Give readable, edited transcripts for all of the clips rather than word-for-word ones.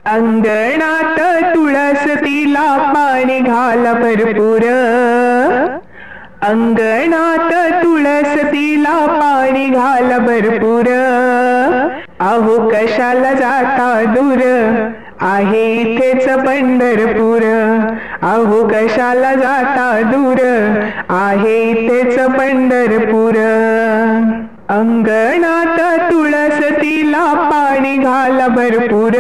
अंगणात तुळस तिला पाणी घाला भरपूर, अंगणात तुळस तिला पाणी घाला भरपूर. अहो कशाला जाता दूर, आहे इथेच पंढरपूर. अहो कशाला जाता दूर, आहे इथेच पंढरपूर. अंगणात तुळस तिला पाणी घाला भरपूर,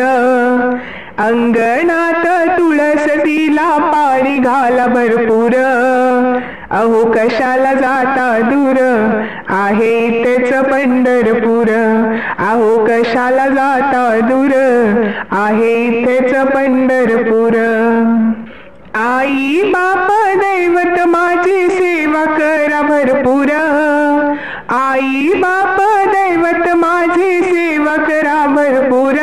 अंगणात तुळस तिला पाणी घाला भरपूर. अहो कशाला जाता दूर, आहे इथेच पंढरपूर. अहो कशाला जाता दूर, आहे इथेच पंढरपूर. आई बाप दैवत माझी सेवा करा भरपूर, आई बाप दैवत माझी सेवा करा भरपूर.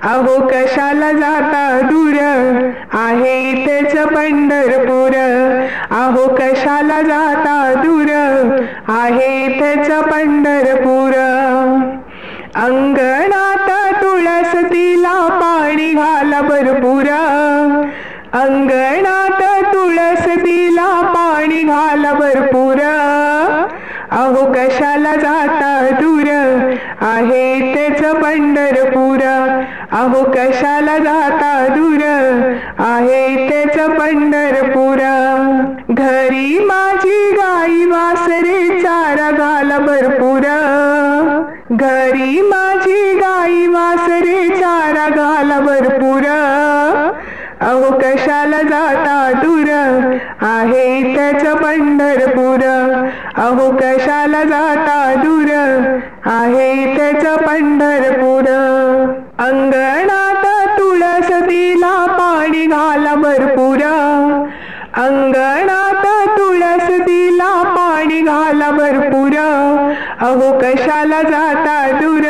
अहो कशाला जाता दूर, आहे इथेच पंढरपूर. अहो कशाला जाता दूर, आहे इथेच पंढरपूर. अंगणात तुळस तिला पाणी घाला भरपूर, अंगणात तुळस तिला पाणी घाला भरपूर. अहो कशाला जाता दूर, आहे इथेच पंढरपूर. अहो कशाला जाता दूर, आहे इथेच पंढरपूर. घरी माझी गाई वासरे चारा घाला भरपूर, घरी माझी गाई वासरे चारा घाला भरपूर. अहो कशाला जाता दूर, आहे इथेच पंढरपूर. अहो कशाला जाता दूर, आहे इथेच पंढरपूर. अंगणात तुळस तिला पाणी घाला भरपूर, अंगणात तुळस तिला पाणी घाला भरपूर. अहो कशाला जाता दूर,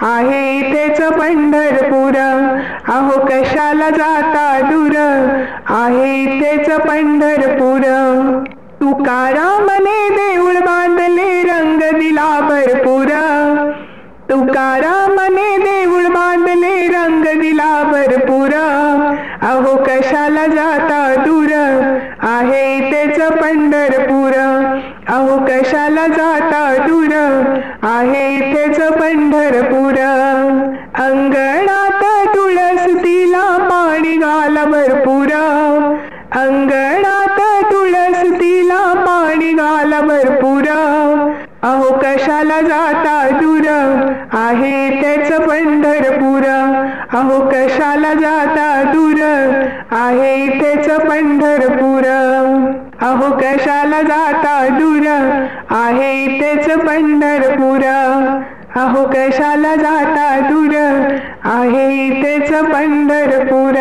आहे इथेच पंढरपूर. अहो कशाला जाता दूर, आहे इथेच पंढरपूर. तुकारामने देऊळ बांधले रंग दिला भरपूर, तुकारामने देऊळ बांधले रंग दिला भरपूर. अहो कशाला जाता दूर, आहे इथेच पंढरपूर. अहो कशाला जाता दूर, आहे इथेच पंढरपूर. अंगणात तुळस तिला पाणी घाला भरपूर, अंगणात तुळस तिला पाणी घाला भरपूर. अहो कशाला जाता दूर, आहे इथेच पंढरपूर. अहो कशाला जाता दूर, आहे इथेच पंढरपूर. अहो कशाला जाता दूर, आहे इथेच पंढरपूर. अहो कशाला जाता दूर, आहे इथेच पंढरपूर.